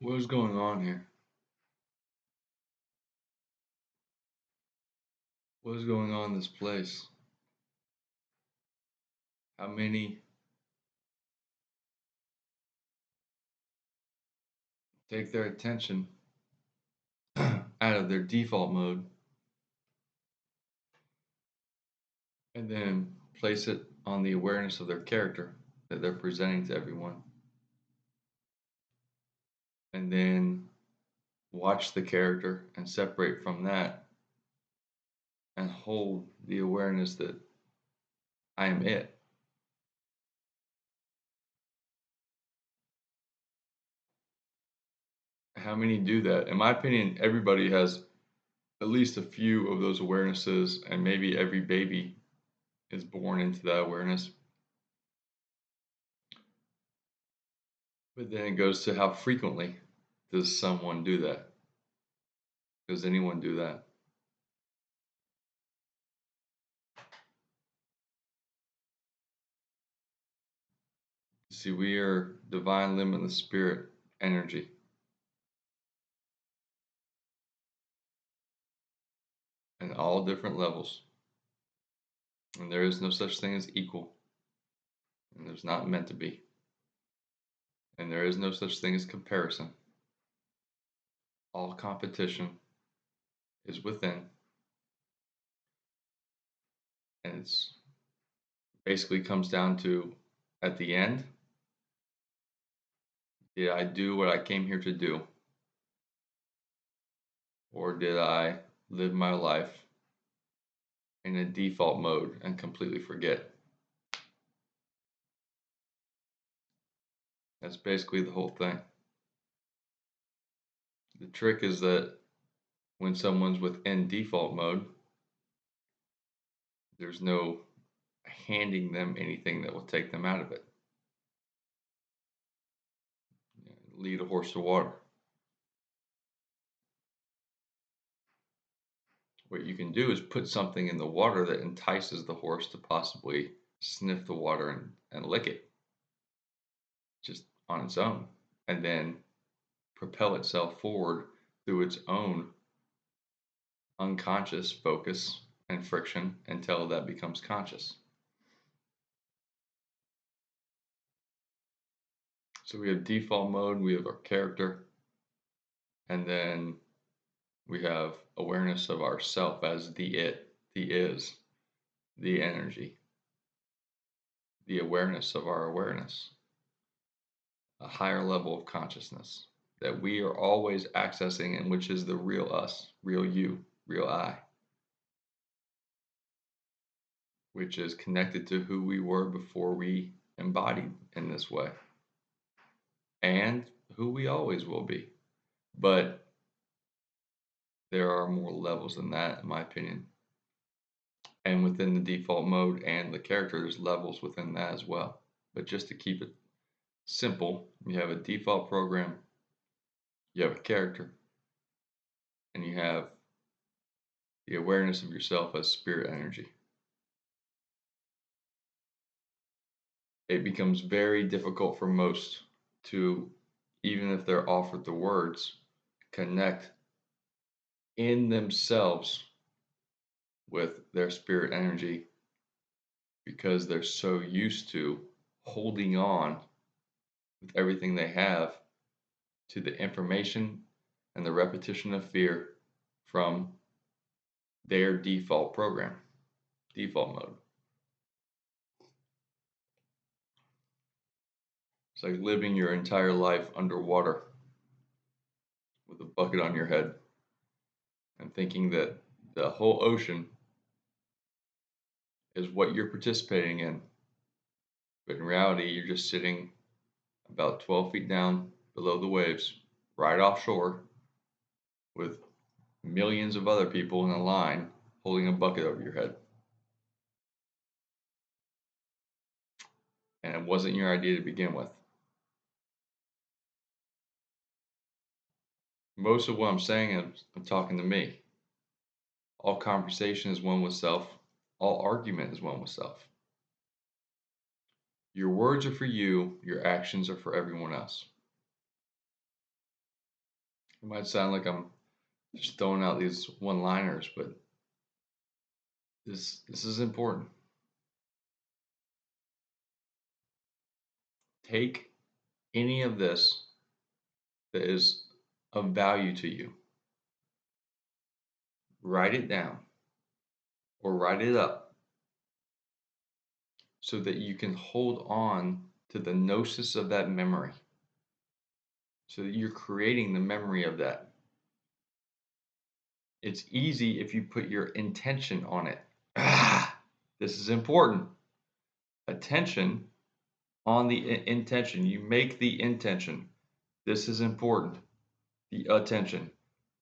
What is going on here? What is going on in this place? How many take their attention out of their default mode and then place it on the awareness of their character that they're presenting to everyone? And then watch the character and separate from that and hold the awareness that I am it. How many do that? In my opinion, everybody has at least a few of those awarenesses, and maybe every baby is born into that awareness. But then it goes to how frequently does someone do that? Does anyone do that? See, we are divine limitless spirit energy, and all different levels. And there is no such thing as equal, and there's not meant to be. And there is no such thing as comparison. All competition is within, and it's basically comes down to at the end, did I do what I came here to do? Or did I live my life in a default mode and completely forget? That's basically the whole thing. The trick is that when someone's within default mode, there's no handing them anything that will take them out of it. Lead a horse to water. What you can do is put something in the water that entices the horse to possibly sniff the water and lick it just on its own, and then propel itself forward through its own unconscious focus and friction until that becomes conscious. So we have default mode, we have our character, and then we have awareness of ourself as the it, the is, the energy, the awareness of our awareness, a higher level of consciousness that we are always accessing, and which is the real us, real you, real I, which is connected to who we were before we embodied in this way, and who we always will be. But there are more levels than that, in my opinion. And within the default mode and the character, there's levels within that as well. But just to keep it simple, you have a default program, you have a character, and you have the awareness of yourself as spirit energy. It becomes very difficult for most to, even if they're offered the words, connect in themselves with their spirit energy because they're so used to holding on with everything they have to the information and the repetition of fear from their default program, default mode. It's like living your entire life underwater with a bucket on your head and thinking that the whole ocean is what you're participating in. But in reality, you're just sitting about 12 feet down below the waves, right offshore, with millions of other people in a line holding a bucket over your head. And it wasn't your idea to begin with. Most of what I'm saying is I'm talking to me. All conversation is one with self. All argument is one with self. Your words are for you, your actions are for everyone else. It might sound like I'm just throwing out these one-liners, but this is important. Take any of this that is of value to you, write it down or write it up so that you can hold on to the gnosis of that memory, so that you're creating the memory of that. It's easy if you put your intention on it. This is important. Attention on the intention. You make the intention. This is important. The attention.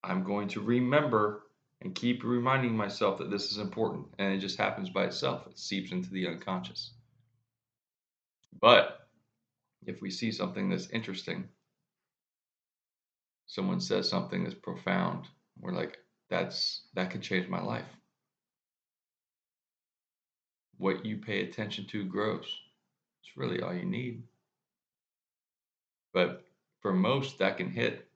I'm going to remember and keep reminding myself that this is important. And it just happens by itself. It seeps into the unconscious. But if we see something that's interesting, someone says something that's profound, we're like, that could change my life. What you pay attention to grows. It's really all you need. But for most, that can hit.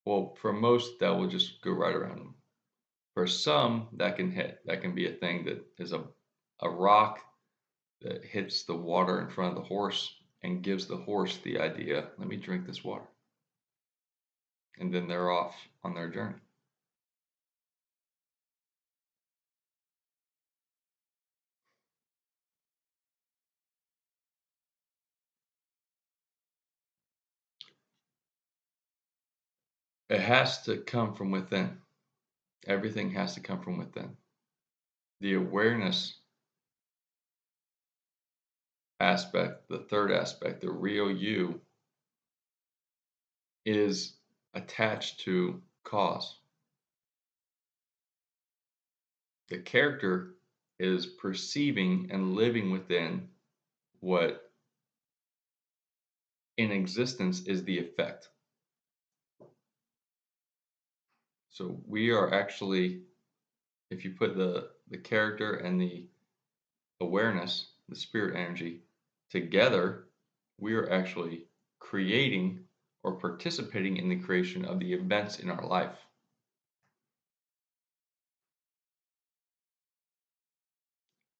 Well, for most, that will just go right around them. For some, that can hit. That can be a thing that is a rock that hits the water in front of the horse and gives the horse the idea, let me drink this water. And then they're off on their journey. It has to come from within. Everything has to come from within. The awareness aspect, the third aspect, the real you, is attached to cause. The character is perceiving and living within what in existence is the effect. So we are actually, if you put the character and the awareness, the spirit energy together, we are actually creating or participating in the creation of the events in our life.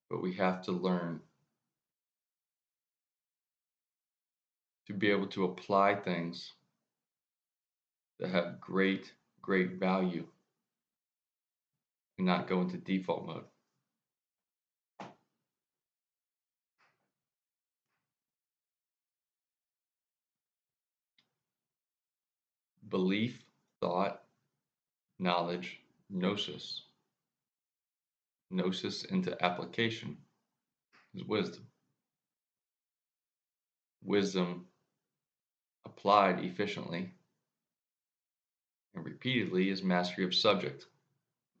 But we have to learn to be able to apply things that have great value and not go into default mode. Belief, thought, knowledge, gnosis. Gnosis into application is wisdom. Wisdom applied efficiently and repeatedly is mastery of subject.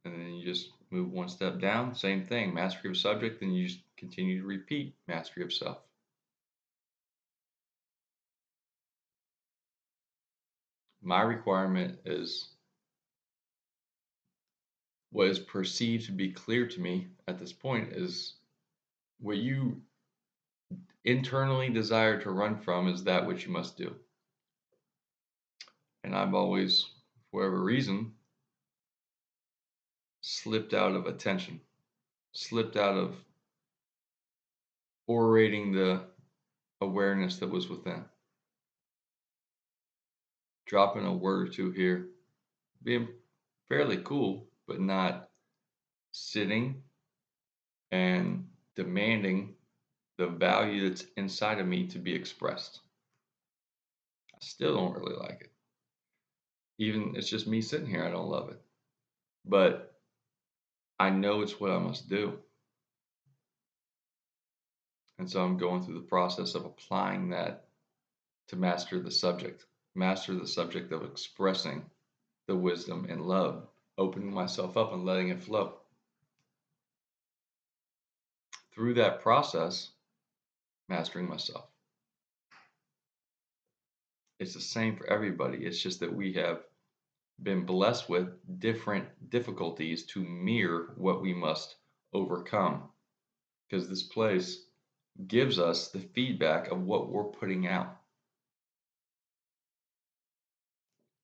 And then you just move one step down, same thing, mastery of subject, then you just continue to repeat mastery of self. My requirement is what is perceived to be clear to me at this point is what you internally desire to run from is that which you must do. And I've always, for whatever reason, slipped out of attention, slipped out of orating the awareness that was within. Dropping a word or two here, being fairly cool, but not sitting and demanding the value that's inside of me to be expressed. I still don't really like it. Even it's just me sitting here, I don't love it. But I know it's what I must do. And so I'm going through the process of applying that to master the subject of expressing the wisdom and love, opening myself up and letting it flow. Through that process, mastering myself. It's the same for everybody. It's just that we have been blessed with different difficulties to mirror what we must overcome. Because this place gives us the feedback of what we're putting out.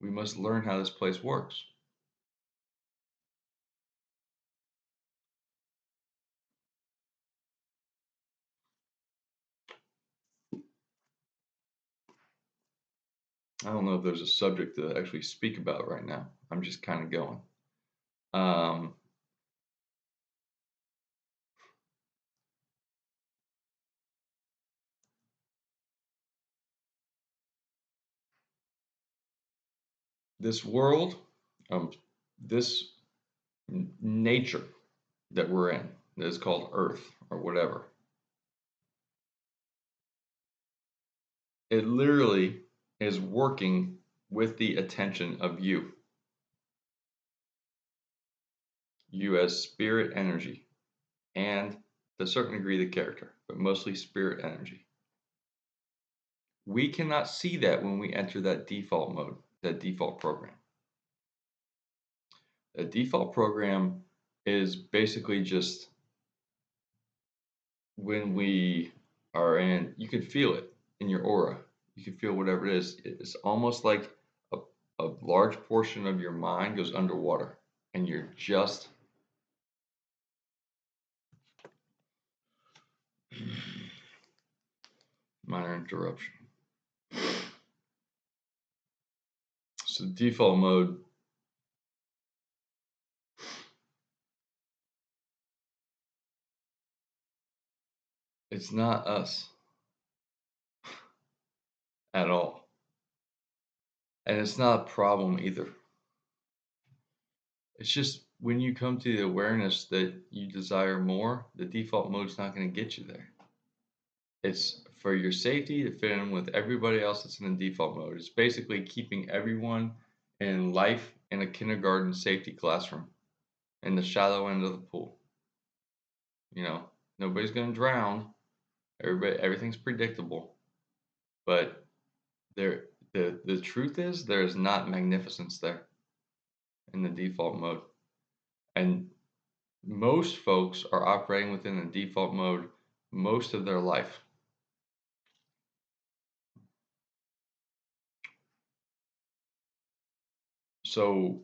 We must learn how this place works. I don't know if there's a subject to actually speak about right now. I'm just kind of going. Um, this world, um, this nature that we're in, that is called Earth or whatever, it literally is working with the attention of you as spirit energy, and to a certain degree the character, but mostly spirit energy. We cannot see that when we enter that default mode, that default program. The default program is basically just when we are in, you can feel it in your aura. You can feel whatever it is. It's almost like a, a large portion of your mind goes underwater and you're just minor interruption. So default mode, it's not us at all. And it's not a problem either. It's just when you come to the awareness that you desire more, the default mode's not going to get you there. It's for your safety to fit in with everybody else that's in the default mode. It's basically keeping everyone in life in a kindergarten safety classroom in the shallow end of the pool. You know, nobody's going to drown. Everything's predictable. But the truth is, there is not magnificence there in the default mode. And most folks are operating within the default mode most of their life. So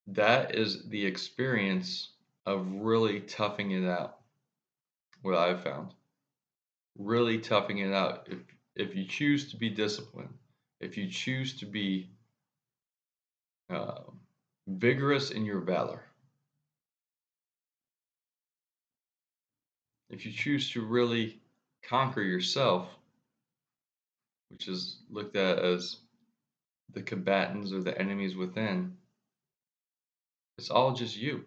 that is the experience of really toughing it out. What I've found, really toughing it out. If you choose to be disciplined, if you choose to be uh, vigorous in your valor, if you choose to really conquer yourself, which is looked at as the combatants or the enemies within, it's all just you.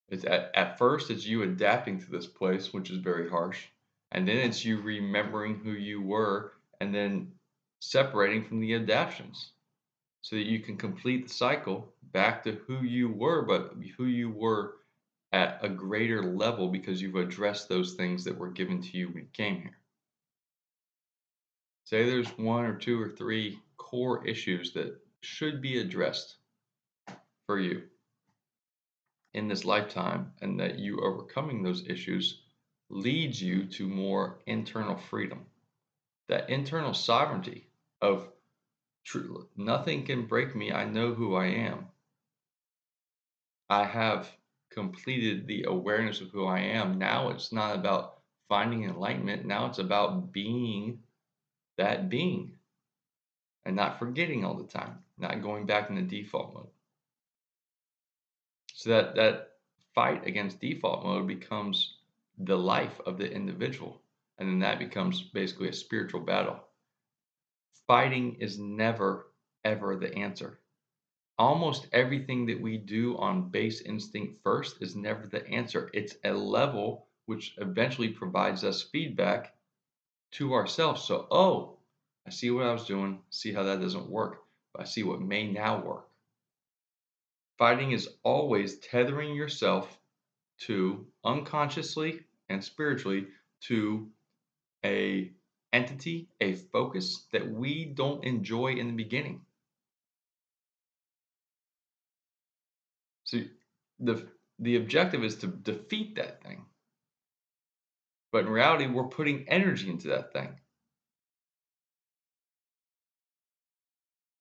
It's at first it's you adapting to this place, which is very harsh, and then it's you remembering who you were and then separating from the adaptations so that you can complete the cycle back to who you were, but who you were at a greater level because you've addressed those things that were given to you when you came here. Say there's one or two or three core issues that should be addressed for you in this lifetime, and that you overcoming those issues leads you to more internal freedom. That internal sovereignty of true, nothing can break me. I know who I am. I have completed the awareness of who I am. Now it's not about finding enlightenment. Now it's about being that being and not forgetting all the time, not going back in the default mode. So that fight against default mode becomes the life of the individual. And then that becomes basically a spiritual battle. Fighting is never, ever the answer. Almost everything that we do on base instinct first is never the answer. It's a level which eventually provides us feedback to ourselves. So, oh, I see what I was doing, see how that doesn't work, but I see what may now work. Fighting is always tethering yourself to unconsciously and spiritually to a entity, a focus that we don't enjoy in the beginning. So the the objective is to defeat that thing. But in reality, we're putting energy into that thing.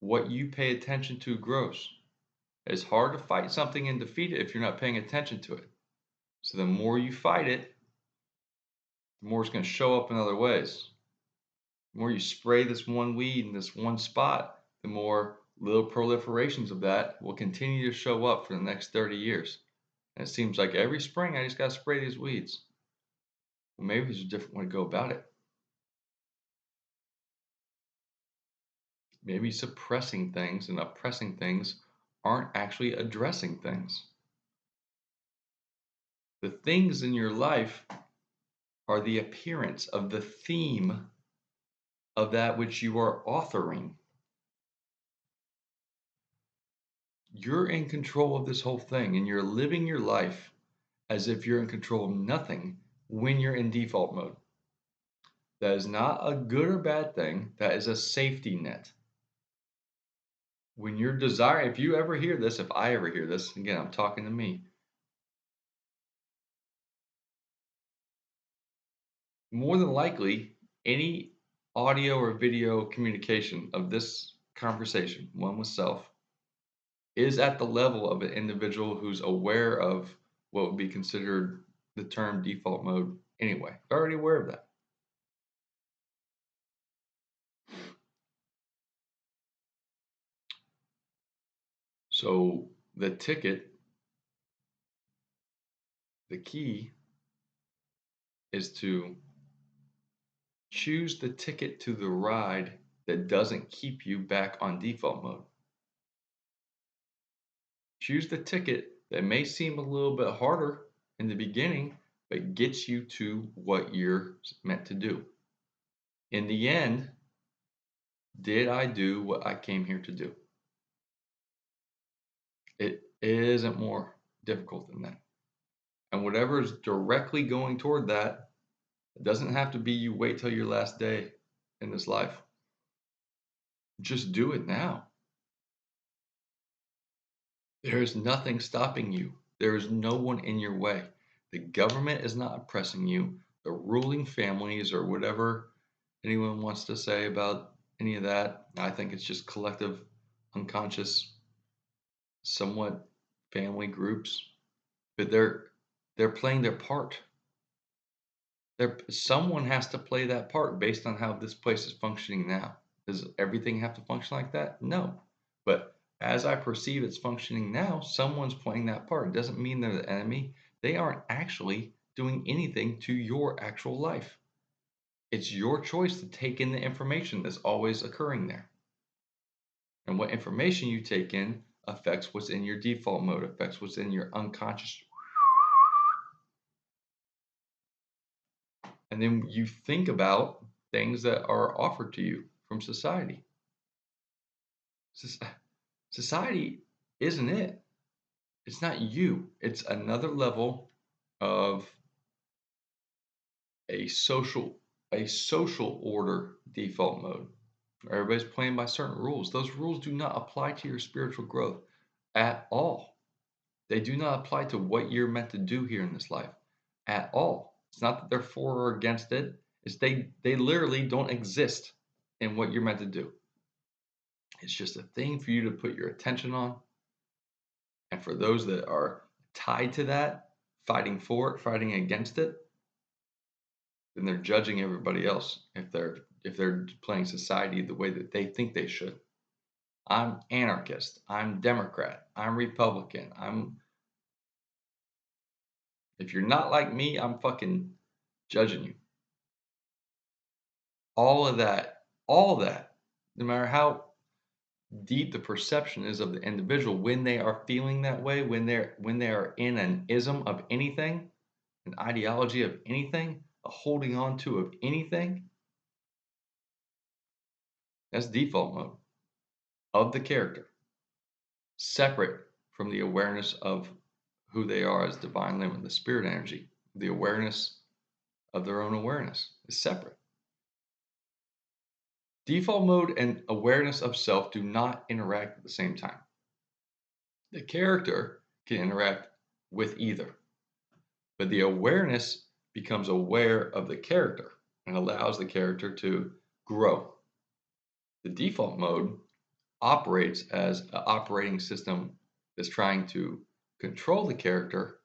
what you pay attention to grows. It's hard to fight something and defeat it if you're not paying attention to it. So the more you fight it, the more it's going to show up in other ways. The more you spray this one weed in this one spot, the more little proliferations of that will continue to show up for the next 30 years. And it seems like every spring I just got to spray these weeds. Well, maybe there's a different way to go about it. Maybe suppressing things and oppressing things aren't actually addressing things. The things in your life are the appearance of the theme of that which you are authoring. You're in control of this whole thing, and you're living your life as if you're in control of nothing when you're in default mode. That is not a good or bad thing. That is a safety net. When you're desiring, if you ever hear this, if I ever hear this, again, I'm talking to me, more than likely, any audio or video communication of this conversation, one with self, is at the level of an individual who's aware of what would be considered the term default mode anyway. They're already aware of that. So the ticket, the key is to choose the ticket to the ride that doesn't keep you back on default mode. Choose the ticket that may seem a little bit harder in the beginning, but gets you to what you're meant to do. In the end, did I do what I came here to do? It isn't more difficult than that. And whatever is directly going toward that, it doesn't have to be you wait till your last day in this life. Just do it now. There is nothing stopping you. There is no one in your way. The government is not oppressing you. The ruling families or whatever anyone wants to say about any of that, I think it's just collective, unconscious, somewhat family groups. But they're playing their part. Someone has to play that part based on how this place is functioning now. Does everything have to function like that? No. But as I perceive it's functioning now, someone's playing that part. It doesn't mean they're the enemy. They aren't actually doing anything to your actual life. It's your choice to take in the information that's always occurring there. And what information you take in affects what's in your default mode, affects what's in your unconscious. And then you think about things that are offered to you from society. Society isn't it. It's not you. It's another level of a social order default mode. Everybody's playing by certain rules. Those rules do not apply to your spiritual growth at all. They do not apply to what you're meant to do here in this life at all. It's not that they're for or against it. It's they literally don't exist in what you're meant to do. It's just a thing for you to put your attention on. And for those that are tied to that, fighting for it, fighting against it, then they're judging everybody else if they're playing society the way that they think they should. I'm anarchist, I'm Democrat, I'm Republican, if you're not like me, I'm fucking judging you. All that, no matter how deep the perception is of the individual, when they are feeling that way, when they are in an ism of anything, an ideology of anything, a holding on to of anything, that's default mode of the character, separate from the awareness of who they are as divine limit, the spirit energy, the awareness of their own awareness is separate. Default mode and awareness of self do not interact at the same time. The character can interact with either, but the awareness becomes aware of the character and allows the character to grow. The default mode operates as an operating system that's trying to control the character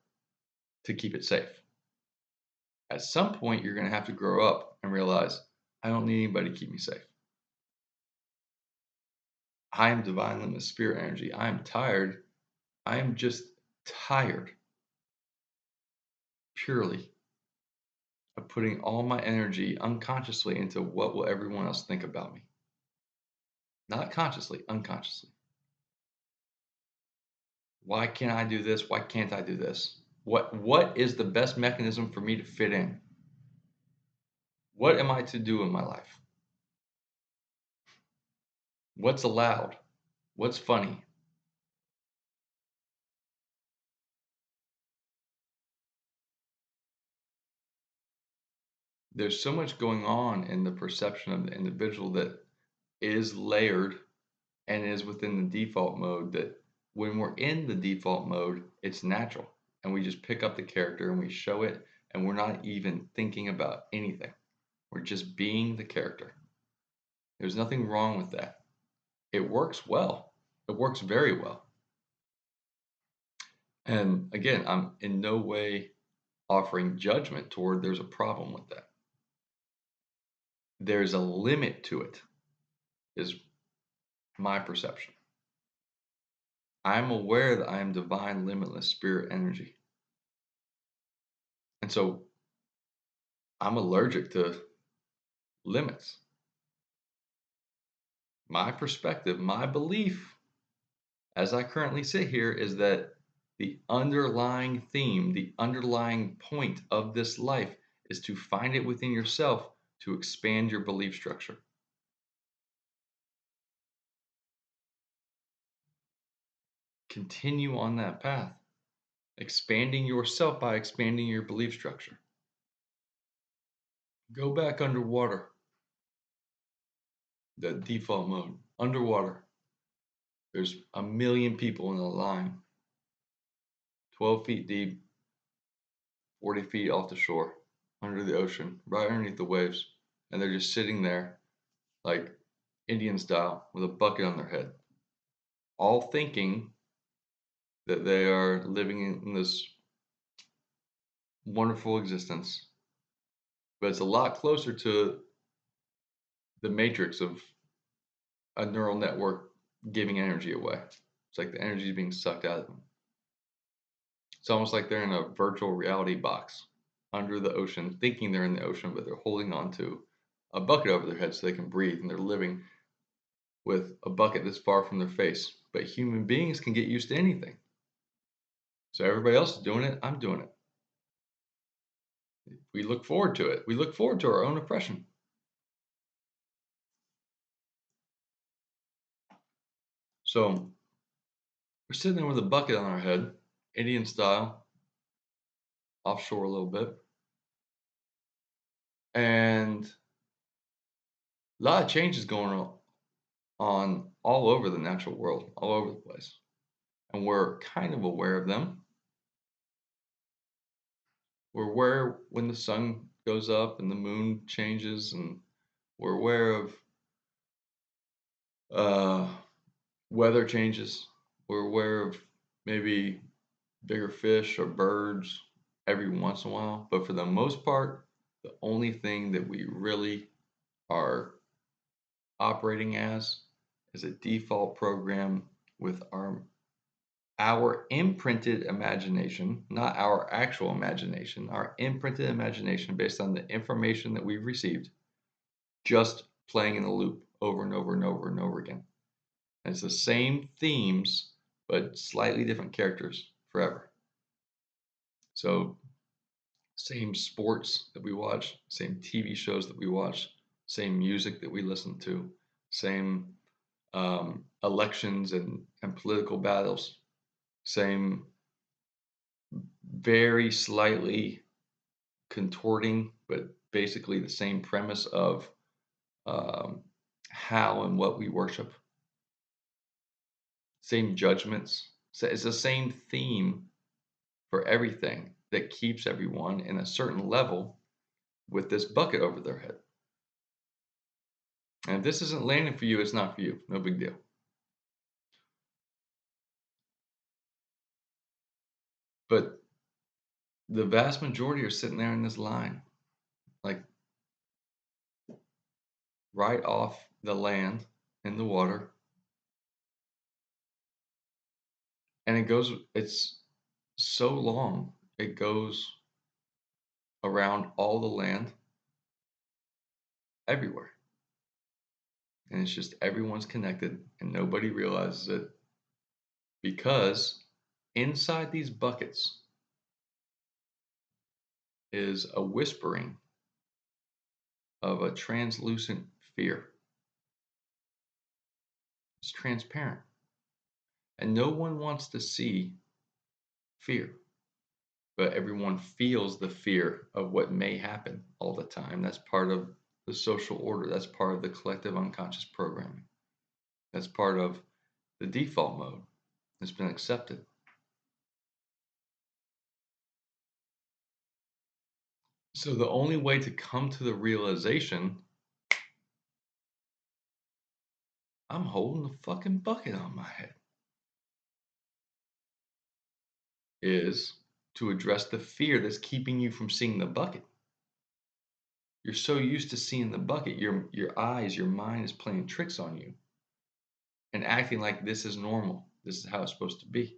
to keep it safe. At some point, you're going to have to grow up and realize, I don't need anybody to keep me safe. I am divine limitless spirit energy. I am tired. I am just tired purely of putting all my energy unconsciously into what will everyone else think about me. Not consciously, unconsciously. Why can't I do this? Why can't I do this? What is the best mechanism for me to fit in? What am I to do in my life? What's allowed? What's funny? There's so much going on in the perception of the individual that is layered and is within the default mode, that when we're in the default mode, it's natural. And we just pick up the character and we show it, and we're not even thinking about anything. We're just being the character. There's nothing wrong with that. It works well. It works very well. And again, I'm in no way offering judgment toward there's a problem with that. There's a limit to it, is my perception. I'm aware that I am divine, limitless spirit energy. And so I'm allergic to limits. My perspective, my belief, as I currently sit here, is that the underlying theme, the underlying point of this life is to find it within yourself to expand your belief structure. Continue on that path, expanding yourself by expanding your belief structure. Go back underwater, the default mode, underwater. There's a million people in a line, 12 feet deep, 40 feet off the shore, under the ocean, right underneath the waves. And they're just sitting there like Indian style with a bucket on their head, all thinking that they are living in this wonderful existence. But it's a lot closer to the matrix of a neural network giving energy away. It's like the energy is being sucked out of them. It's almost like they're in a virtual reality box under the ocean, thinking they're in the ocean, but they're holding on to a bucket over their head so they can breathe, and they're living with a bucket that's far from their face. But human beings can get used to anything. So everybody else is doing it, I'm doing it. We look forward to it. We look forward to our own oppression. So we're sitting there with a bucket on our head, Indian style, offshore a little bit. And a lot of changes going on all over the natural world, all over the place. And we're kind of aware of them. We're aware when the sun goes up and the moon changes, and we're aware of weather changes. We're aware of maybe bigger fish or birds every once in a while. But for the most part, the only thing that we really are operating as is a default program with our imprinted imagination, not our actual imagination, our imprinted imagination based on the information that we've received, just playing in a loop over and over and over and over again. And it's the same themes, but slightly different characters forever. So, same sports that we watch, same TV shows that we watch, same music that we listen to, same elections and political battles, same very slightly contorting, but basically the same premise of how and what we worship, same judgments. So it's the same theme for everything that keeps everyone in a certain level with this bucket over their head. And if this isn't landing for you, it's not for you. No big deal. But the vast majority are sitting there in this line, like right off the land in the water. And it's so long, it goes around all the land everywhere. And it's just everyone's connected and nobody realizes it because inside these buckets is a whispering of a translucent fear. It's transparent. And no one wants to see fear, but everyone feels the fear of what may happen all the time. That's part of the social order. That's part of the collective unconscious programming. That's part of the default mode. It's been accepted. So the only way to come to the realization, I'm holding the fucking bucket on my head, is to address the fear that's keeping you from seeing the bucket. You're so used to seeing the bucket, your eyes, your mind is playing tricks on you and acting like this is normal. This is how it's supposed to be.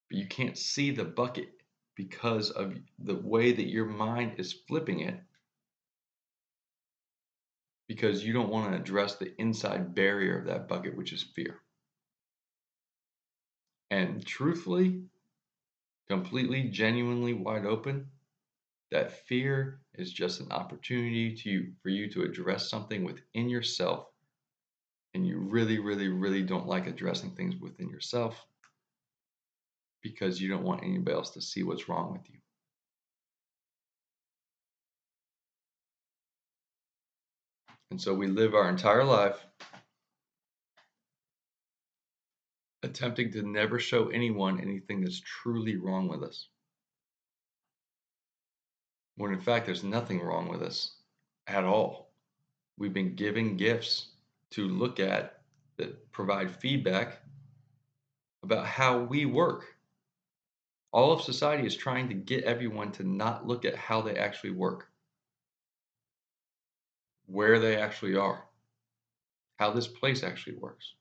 But you can't see the bucket because of the way that your mind is flipping it, because you don't want to address the inside barrier of that bucket, which is fear. And truthfully, completely, genuinely wide open, that fear is just an opportunity for you to address something within yourself. And you really, really, really don't like addressing things within yourself because you don't want anybody else to see what's wrong with you. And so we live our entire life attempting to never show anyone anything that's truly wrong with us. When in fact, there's nothing wrong with us at all. We've been given gifts to look at that provide feedback about how we work. All of society is trying to get everyone to not look at how they actually work, where they actually are, how this place actually works,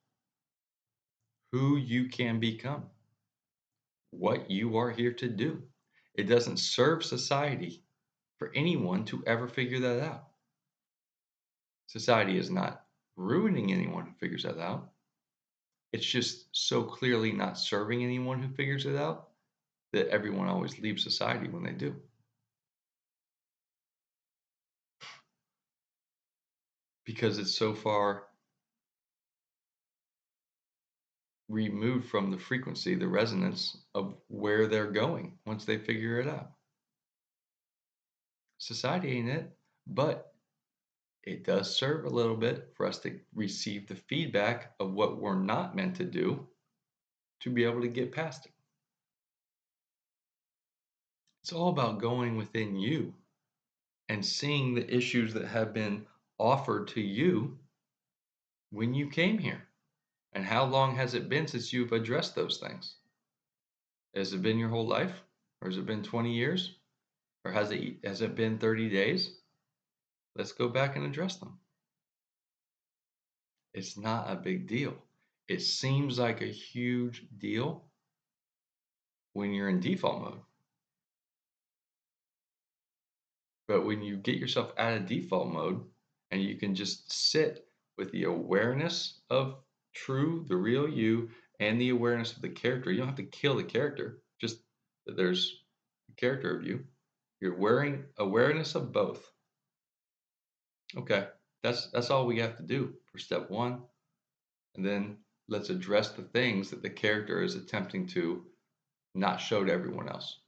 who you can become, what you are here to do. It doesn't serve society for anyone to ever figure that out. Society is not ruining anyone who figures that out. It's just so clearly not serving anyone who figures it out that everyone always leaves society when they do. Because it's so far removed from the frequency, the resonance of where they're going once they figure it out. Society ain't it, but it does serve a little bit for us to receive the feedback of what we're not meant to do to be able to get past it. It's all about going within you and seeing the issues that have been offered to you when you came here. And how long has it been since you've addressed those things? Has it been your whole life? Or has it been 20 years? Or has it been 30 days? Let's go back and address them. It's not a big deal. It seems like a huge deal when you're in default mode. But when you get yourself out of default mode and you can just sit with the awareness of the real you, and the awareness of the character, you don't have to kill the character, just that there's a character of you. You're wearing awareness of both. Okay, that's all we have to do for step one. And then let's address the things that the character is attempting to not show to everyone else.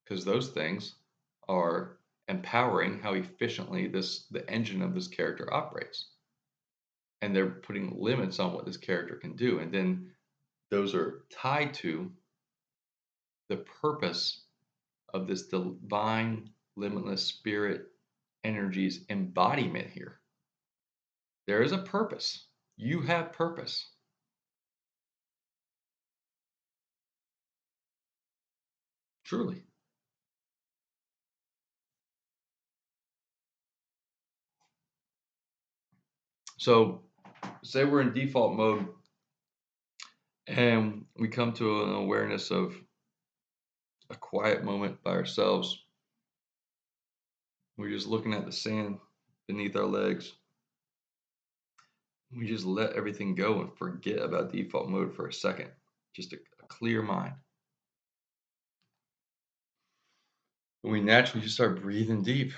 Because those things are empowering how efficiently the engine of this character operates. And they're putting limits on what this character can do. And then those are tied to the purpose of this divine, limitless spirit energy's embodiment here. There is a purpose. You have purpose. Truly. So, say we're in default mode and we come to an awareness of a quiet moment by ourselves. We're just looking at the sand beneath our legs. We just let everything go and forget about default mode for a second. Just a clear mind. And we naturally just start breathing deep.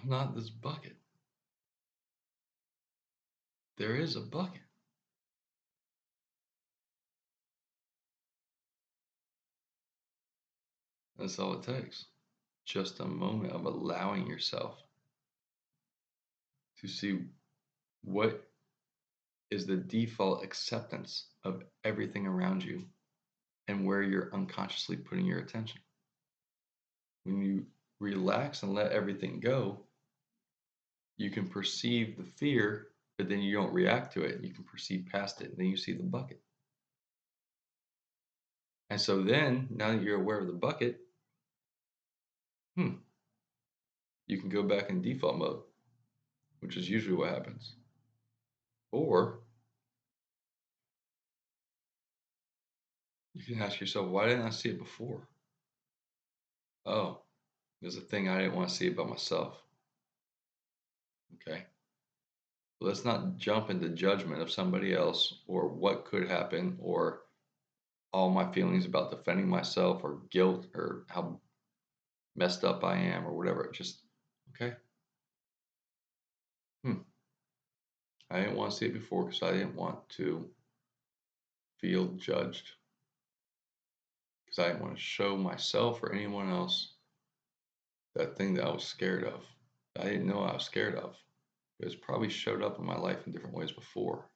I'm not this bucket. There is a bucket. That's all it takes. Just a moment of allowing yourself to see what is the default acceptance of everything around you and where you're unconsciously putting your attention. When you relax and let everything go, you can perceive the fear, but then you don't react to it. You can perceive past it, and then you see the bucket. And so then, now that you're aware of the bucket, you can go back in default mode, which is usually what happens. Or you can ask yourself, why didn't I see it before? Oh, there's a thing I didn't want to see about myself. Okay. Let's not jump into judgment of somebody else or what could happen or all my feelings about defending myself or guilt or how messed up I am or whatever. Just, okay. I didn't want to see it before because I didn't want to feel judged. Because I didn't want to show myself or anyone else that thing that I was scared of. I didn't know I was scared of. It's probably showed up in my life in different ways before.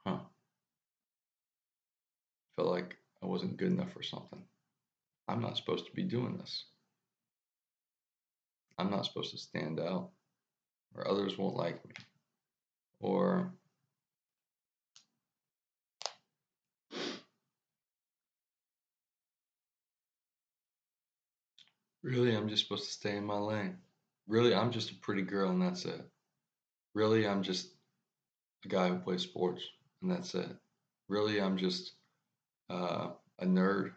Felt like I wasn't good enough for something. I'm not supposed to be doing this. I'm not supposed to stand out, or others won't like me. Or really, I'm just supposed to stay in my lane. Really, I'm just a pretty girl and that's it. Really, I'm just a guy who plays sports and that's it. Really, I'm just a nerd.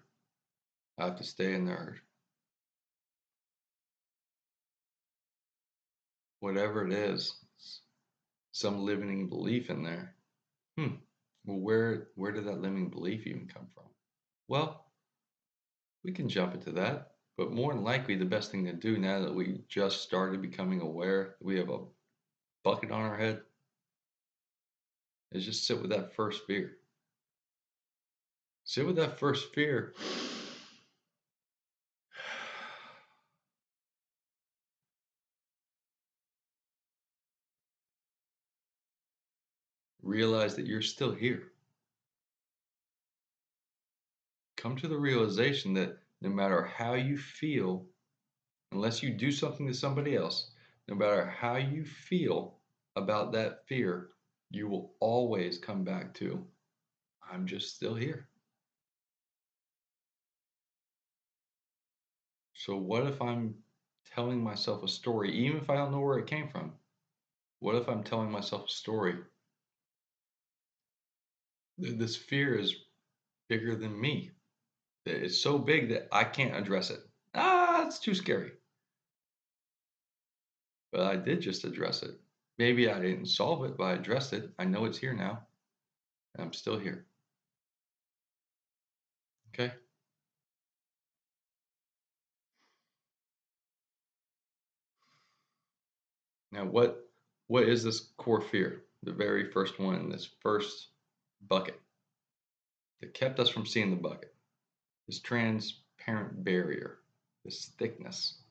I have to stay a nerd. Whatever it is, some limiting belief in there. Well, where did that limiting belief even come from? Well, we can jump into that, but more than likely, the best thing to do now that we just started becoming aware that we have a bucket on our head is just sit with that first fear. Sit with that first fear. Realize that you're still here. Come to the realization that no matter how you feel, unless you do something to somebody else, no matter how you feel about that fear, you will always come back to, I'm just still here. So, what if I'm telling myself a story, even if I don't know where it came from? What if I'm telling myself a story? This fear is bigger than me. It's so big that I can't address it. It's too scary. But I did just address it. Maybe I didn't solve it, but I addressed it. I know it's here now. And I'm still here. Okay? Now what is this core fear? The very first one in this first bucket that kept us from seeing the bucket. This transparent barrier. this thickness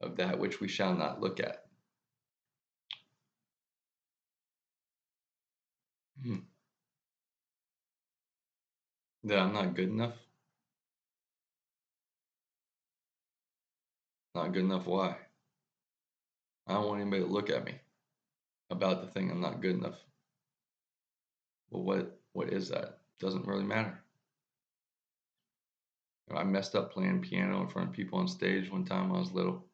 of that which we shall not look at. Hmm. That I'm not good enough? Not good enough, why? I don't want anybody to look at me about the thing I'm not good enough. Well, what is that? Doesn't really matter. I messed up playing piano in front of people on stage one time when I was little.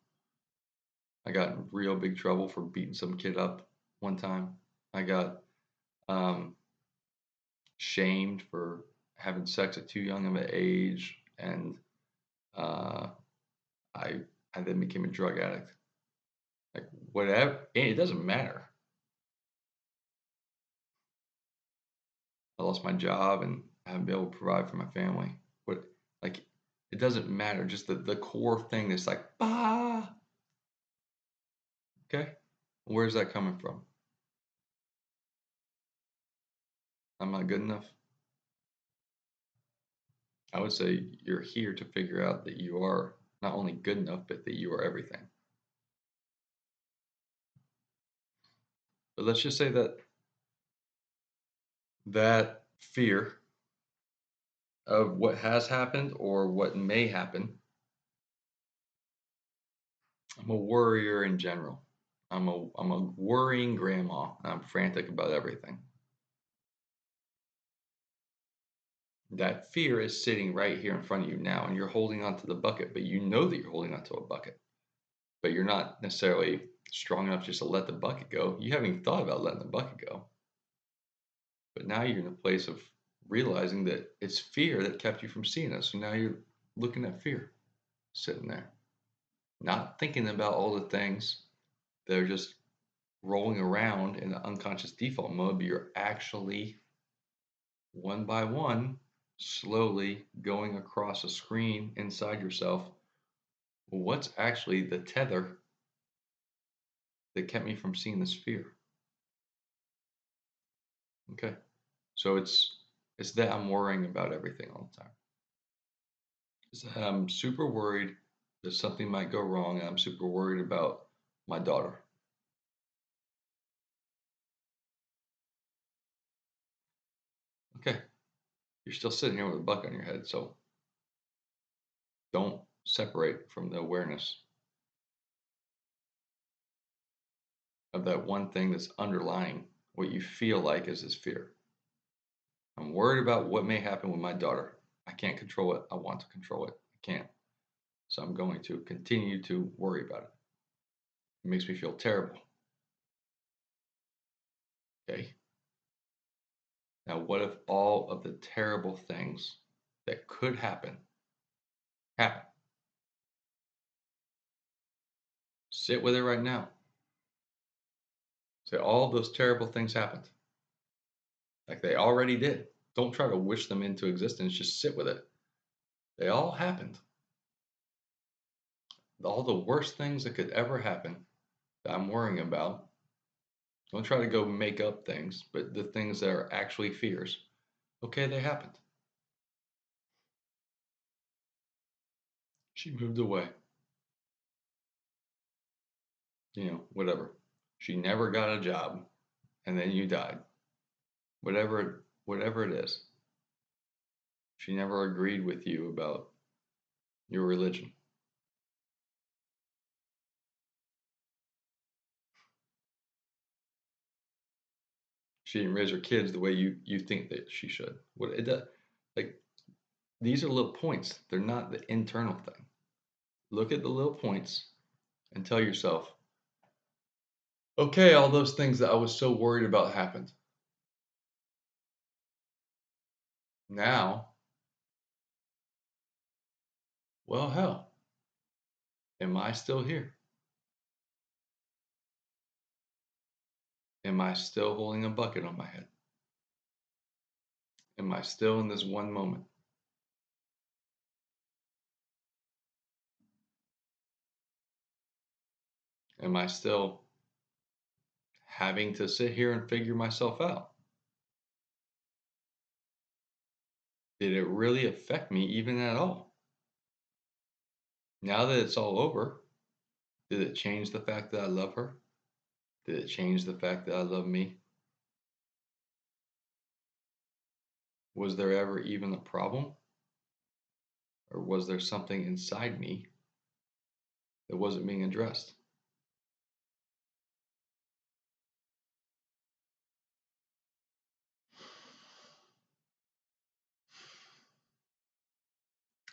I got in real big trouble for beating some kid up one time. I got um, shamed for having sex at too young of an age, and uh, I I then became a drug addict. Like whatever, it doesn't matter. I lost my job and I haven't been able to provide for my family. What, like, it doesn't matter. Just the core thing that's like, bah, okay? Where's that coming from? I'm not good enough. I would say you're here to figure out that you are not only good enough, but that you are everything. But let's just say that that fear of what has happened or what may happen, I'm a worrier in general. I'm a worrying grandma. I'm frantic about everything. That fear is sitting right here in front of you now, and you're holding onto the bucket, but you know that you're holding onto a bucket, but you're not necessarily strong enough just to let the bucket go. You haven't even thought about letting the bucket go, but now you're in a place of realizing that it's fear that kept you from seeing it. So now you're looking at fear sitting there, not thinking about all the things that are just rolling around in the unconscious default mode, but you're actually one by one slowly going across a screen inside yourself. Well, what's actually the tether that kept me from seeing this fear? Okay. So it's that I'm worrying about everything all the time. It's that I'm super worried that something might go wrong, and I'm super worried about my daughter. Okay. You're still sitting here with a bucket on your head, so don't separate from the awareness of that one thing that's underlying what you feel like is this fear. I'm worried about what may happen with my daughter. I can't control it. I want to control it. I can't. So I'm going to continue to worry about it. It makes me feel terrible. Okay. Now, what if all of the terrible things that could happen? Sit with it right now. Say all those terrible things happened. Like they already did. Don't try to wish them into existence. Just sit with it. They all happened. All the worst things that could ever happen that I'm worrying about. Don't try to go make up things, but the things that are actually fears. Okay, they happened. She moved away. Whatever. She never got a job, and then you died. Whatever it is. She never agreed with you about your religion. She didn't raise her kids the way you think that she should. What it does, like these are little points. They're not the internal thing. Look at the little points and tell yourself, okay, all those things that I was so worried about happened. Now, well, hell, am I still here? Am I still holding a bucket on my head? Am I still in this one moment? Am I still having to sit here and figure myself out? Did it really affect me even at all? Now that it's all over, did it change the fact that I love her? Did it change the fact that I love me? Was there ever even a problem? Or was there something inside me that wasn't being addressed?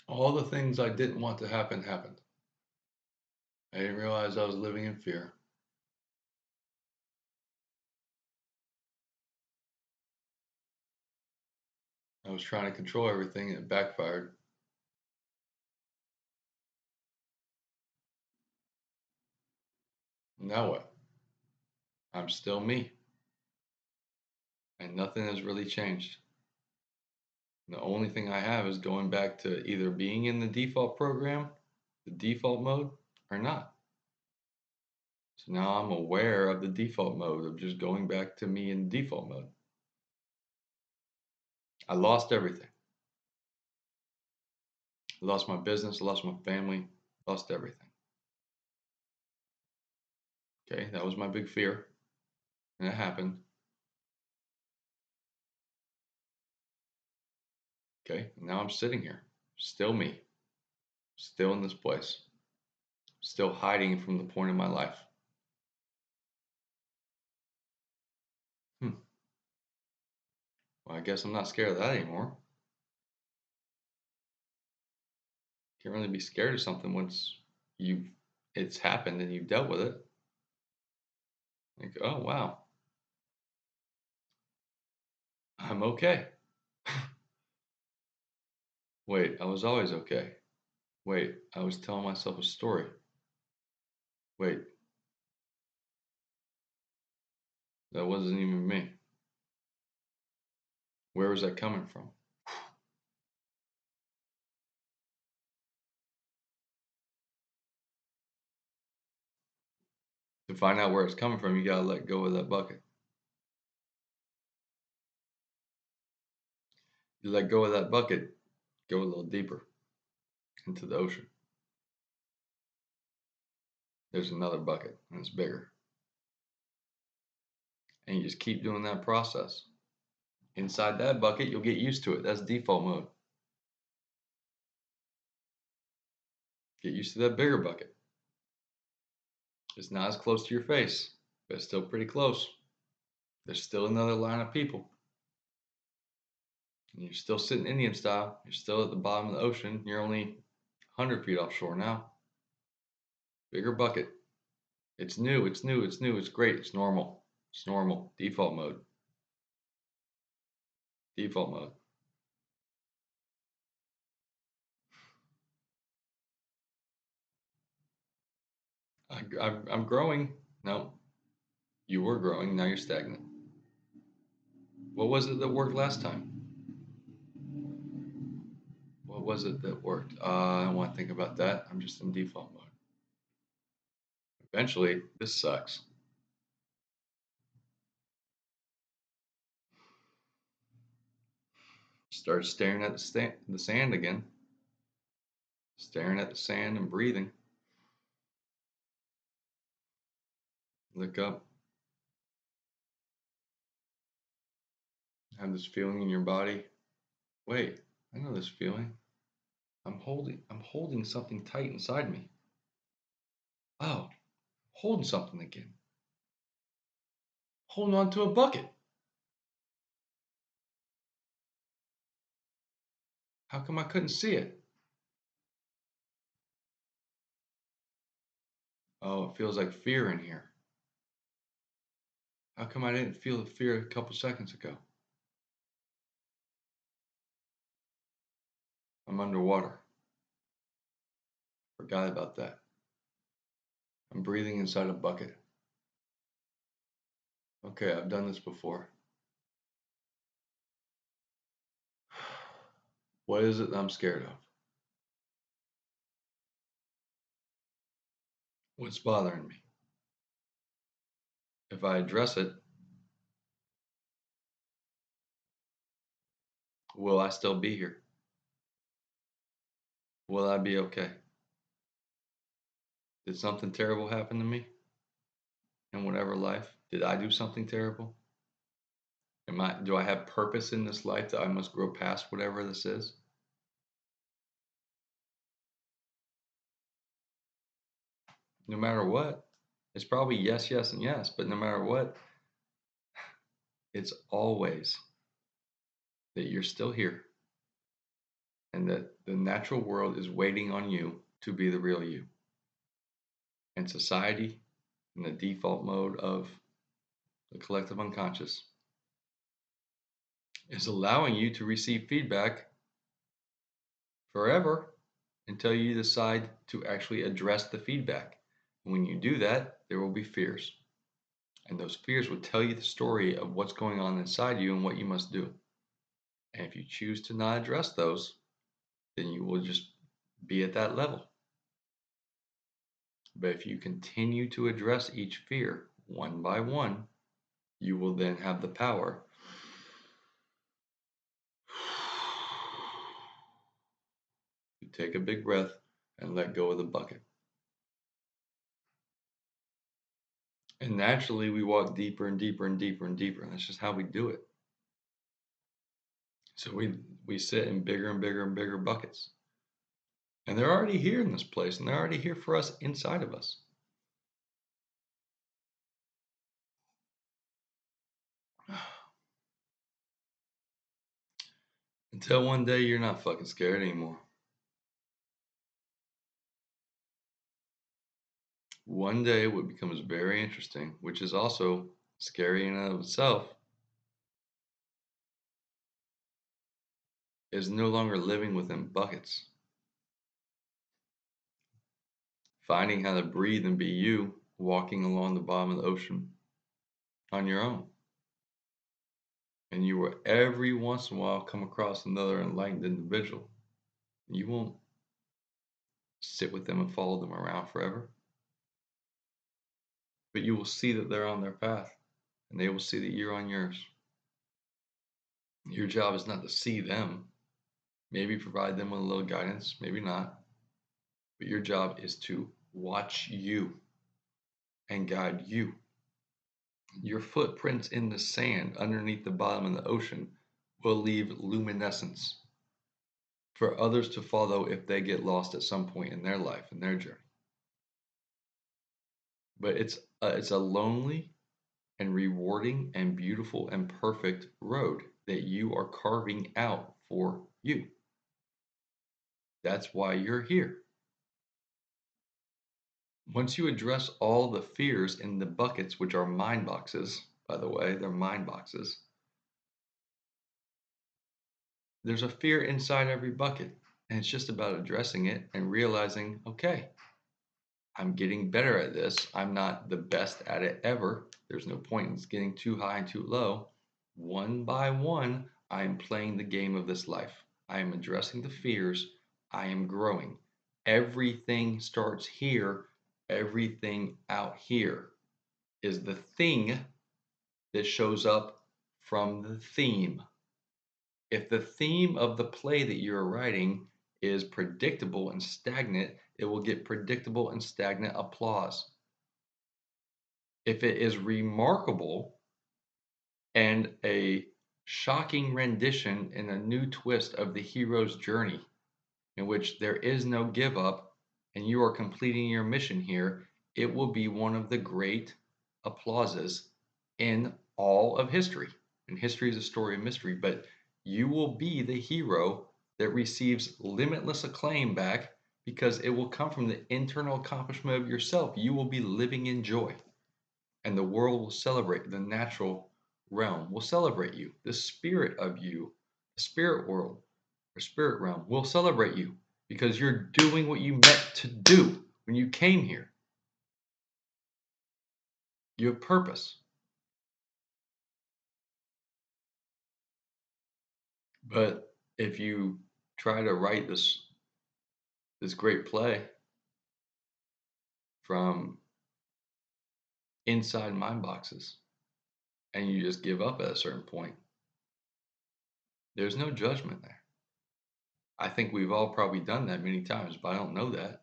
All the things I didn't want to happen happened. I didn't realize I was living in fear. I was trying to control everything and it backfired. Now what? I'm still me, and nothing has really changed. The only thing I have is going back to either being in the default program, the default mode, or not. So now I'm aware of the default mode of just going back to me in default mode. I lost everything. I lost my business, I lost my family, lost everything. Okay, that was my big fear, and it happened. Okay, now I'm sitting here, still me, still in this place, still hiding from the point of my life. Hmm. Well, I guess I'm not scared of that anymore. Can't really be scared of something once you've it's happened and you've dealt with it. Like, oh wow, I'm okay. Wait, I was always okay. Wait, I was telling myself a story. Wait, that wasn't even me. Where was that coming from? To find out where it's coming from, you gotta let go of that bucket. You let go of that bucket, go a little deeper into the ocean. There's another bucket, and it's bigger. And you just keep doing that process. Inside that bucket, you'll get used to it. That's default mode. Get used to that bigger bucket. It's not as close to your face, but it's still pretty close. There's still another line of people. And you're still sitting Indian style. You're still at the bottom of the ocean. You're only 100 feet offshore now. Bigger bucket. It's new. It's new. It's new. It's great. It's normal. It's normal. Default mode. Default mode. I'm growing. No, you were growing. Now you're stagnant. What was it that worked last time? What was it that worked? I don't want to think about that. I'm just in default mode. Eventually, this sucks. Start staring at the sand again. Staring at the sand and breathing. Look up. Have this feeling in your body. Wait, I know this feeling. I'm holding something tight inside me. Oh, holding something again. Holding on to a bucket. How come I couldn't see it? Oh, it feels like fear in here. How come I didn't feel the fear a couple seconds ago? I'm underwater. Forgot about that. I'm breathing inside a bucket. Okay, I've done this before. What is it that I'm scared of? What's bothering me? If I address it, will I still be here? Will I be okay? Did something terrible happen to me in whatever life? Did I do something terrible? Do I have purpose in this life that I must grow past whatever this is? No matter what, it's probably yes, yes, and yes, but no matter what, it's always that you're still here and that the natural world is waiting on you to be the real you. And society, in the default mode of the collective unconscious, is allowing you to receive feedback forever until you decide to actually address the feedback. And when you do that, there will be fears. And those fears will tell you the story of what's going on inside you and what you must do. And if you choose to not address those, then you will just be at that level. But if you continue to address each fear one by one, you will then have the power to take a big breath and let go of the bucket. And naturally, we walk deeper and deeper and deeper and deeper. And that's just how we do it. So we sit in bigger and bigger and bigger buckets. And they're already here in this place, and they're already here for us inside of us. Until one day you're not fucking scared anymore. One day what becomes very interesting, which is also scary in and of itself, is no longer living within buckets. Finding how to breathe and be you, walking along the bottom of the ocean on your own. And you will every once in a while come across another enlightened individual. You won't sit with them and follow them around forever. But you will see that they're on their path, and they will see that you're on yours. Your job is not to see them, maybe provide them with a little guidance, maybe not. But your job is to watch you and guide you. Your footprints in the sand underneath the bottom of the ocean will leave luminescence for others to follow if they get lost at some point in their life and their journey. But it's a lonely and rewarding and beautiful and perfect road that you are carving out for you. That's why you're here. Once you address all the fears in the buckets, which are mind boxes, by the way, they're mind boxes. There's a fear inside every bucket, and it's just about addressing it and realizing, okay, I'm getting better at this. I'm not the best at it ever. There's no point in getting too high and too low. One by one, I am playing the game of this life. I am addressing the fears. I am growing. Everything starts here. Everything out here is the thing that shows up from the theme. If the theme of the play that you're writing is predictable and stagnant, it will get predictable and stagnant applause. If it is remarkable and a shocking rendition and a new twist of the hero's journey, in which there is no give up and you are completing your mission here, it will be one of the great applauses in all of history. And history is a story of mystery, but you will be the hero that receives limitless acclaim back because it will come from the internal accomplishment of yourself. You will be living in joy, and the world will celebrate. The natural realm will celebrate you. The spirit of you, the spirit world or spirit realm will celebrate you because you're doing what you meant to do when you came here. You have purpose. But if you try to write this great play from inside mind boxes and you just give up at a certain point, there's no judgment there. I think we've all probably done that many times, but I don't know that.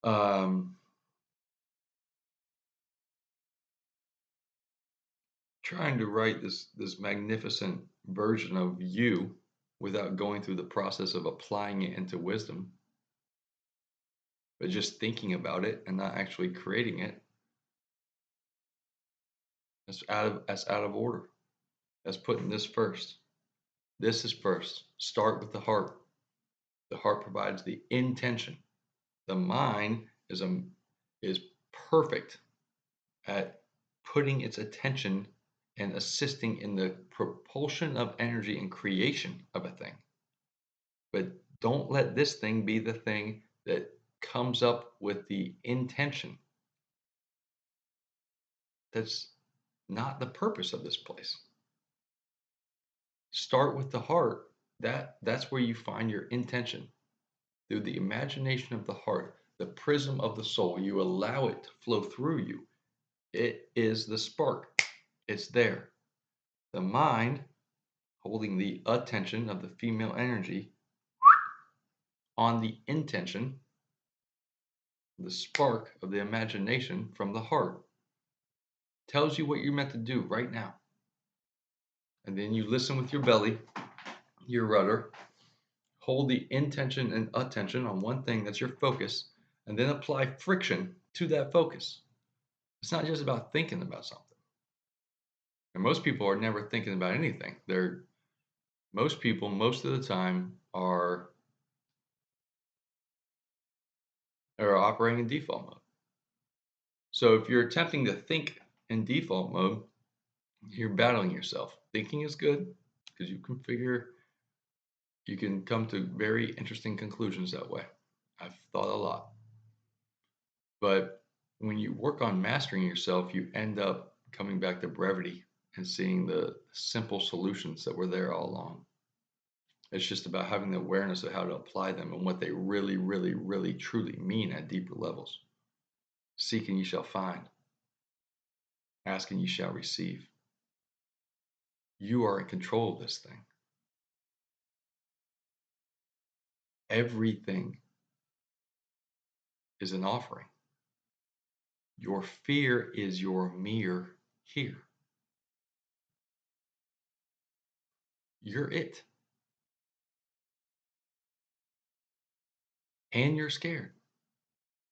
Um, Trying to write this magnificent version of you without going through the process of applying it into wisdom, but just thinking about it and not actually creating it, that's out of order. That's putting this first. This is first. Start with the heart. The heart provides the intention. The mind is perfect at putting its attention and assisting in the propulsion of energy and creation of a thing. But don't let this thing be the thing that comes up with the intention. That's not the purpose of this place. Start with the heart. That's where you find your intention. Through the imagination of the heart, the prism of the soul, you allow it to flow through you. It is the spark. It's there. The mind, holding the attention of the female energy on the intention, the spark of the imagination from the heart, tells you what you're meant to do right now. And then you listen with your belly, your rudder, hold the intention and attention on one thing that's your focus, and then apply friction to that focus. It's not just about thinking about something. And most people are never thinking about anything. Most people, most of the time, are operating in default mode. So if you're attempting to think in default mode, you're battling yourself. Thinking is good because you can come to very interesting conclusions that way. I've thought a lot. But when you work on mastering yourself, you end up coming back to brevity and seeing the simple solutions that were there all along. It's just about having the awareness of how to apply them and what they really, really, really, truly mean at deeper levels. Seek and you shall find. Ask and you shall receive. You are in control of this thing. Everything is an offering. Your fear is your mirror here. You're it. And you're scared.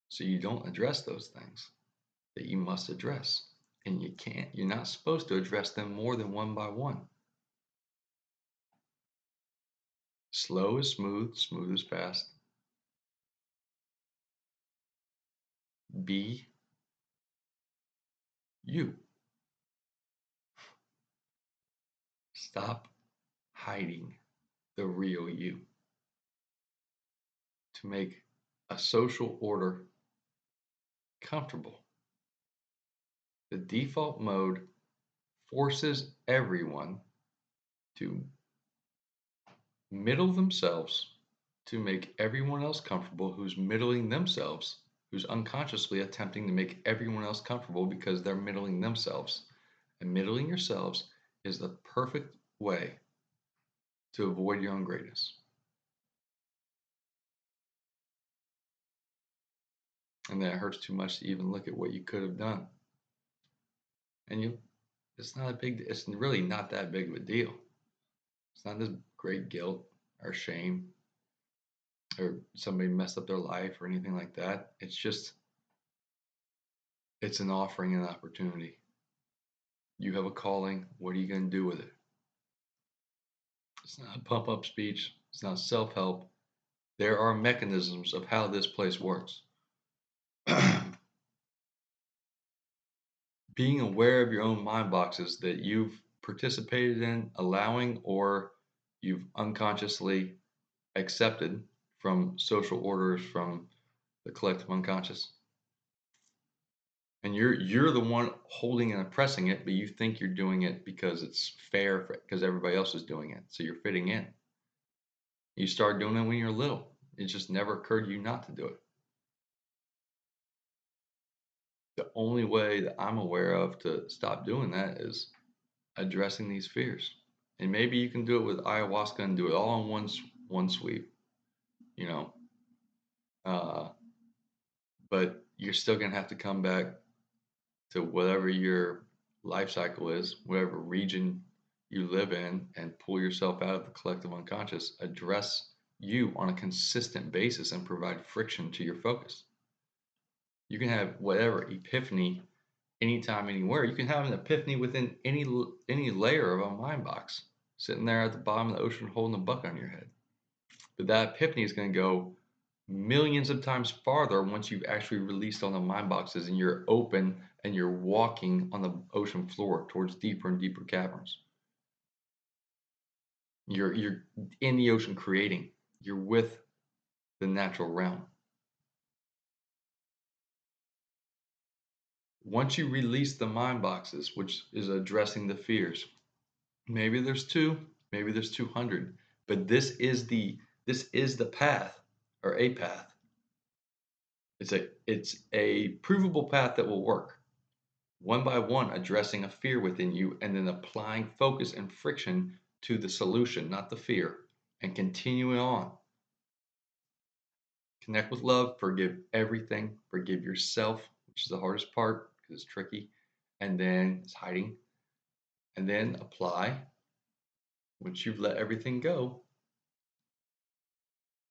So you don't address those things that you must address. And you're not supposed to address them more than one by one. Slow is smooth, smooth is fast. Be you. Stop hiding the real you to make a social order comfortable. The default mode forces everyone to middle themselves to make everyone else comfortable who's middling themselves, who's unconsciously attempting to make everyone else comfortable because they're middling themselves. And middling yourselves is the perfect way to avoid your own greatness. And then it hurts too much to even look at what you could have done. And it's really not that big of a deal. It's not this great guilt or shame or somebody messed up their life or anything like that. It's an offering and an opportunity. You have a calling. What are you going to do with it? It's not a pump up speech. It's not self help. There are mechanisms of how this place works. Being aware of your own mind boxes that you've participated in, allowing, or you've unconsciously accepted from social orders from the collective unconscious. And you're the one holding and oppressing it, but you think you're doing it because it's fair because everybody else is doing it. So you're fitting in. You start doing it when you're little. It just never occurred to you not to do it. The only way that I'm aware of to stop doing that is addressing these fears. And maybe you can do it with ayahuasca and do it all in one sweep. You know, uh, but you're still going to have to come back to whatever your life cycle is, whatever region you live in, and pull yourself out of the collective unconscious, address you on a consistent basis, and provide friction to your focus. You can have whatever epiphany anytime, anywhere. You can have an epiphany within any layer of a mind box, sitting there at the bottom of the ocean holding a bucket on your head. But that epiphany is going to go millions of times farther once you've actually released on the mind boxes and you're open and you're walking on the ocean floor towards deeper and deeper caverns. You're in the ocean creating. You're with the natural realm. Once you release the mind boxes, which is addressing the fears, maybe there's two, maybe there's 200, but this is the path, or a path. It's a provable path that will work. One by one, addressing a fear within you and then applying focus and friction to the solution, not the fear, and continuing on. Connect with love, forgive everything, forgive yourself, which is the hardest part because it's tricky, and then it's hiding, and then apply, once you've let everything go,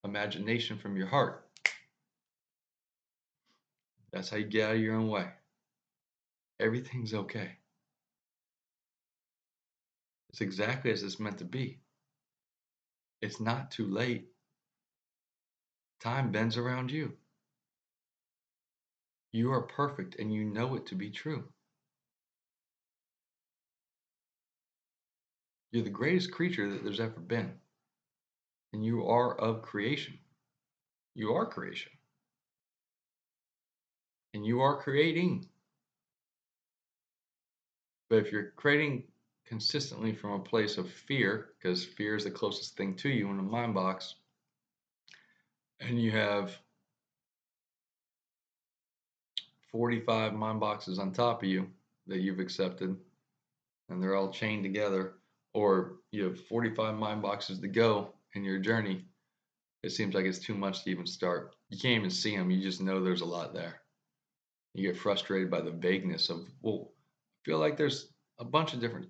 imagination from your heart. That's how you get out of your own way. Everything's okay. It's exactly as it's meant to be. It's not too late. Time bends around you. You are perfect and you know it to be true. You're the greatest creature that there's ever been. And you are of creation. You are creation. And you are creating. But if you're creating consistently from a place of fear, because fear is the closest thing to you in a mind box, and you have 45 mind boxes on top of you that you've accepted, and they're all chained together, or you have 45 mind boxes to go in your journey, it seems like it's too much to even start. You can't even see them, you just know there's a lot there. You get frustrated by the vagueness of, well, I feel like there's a bunch of different.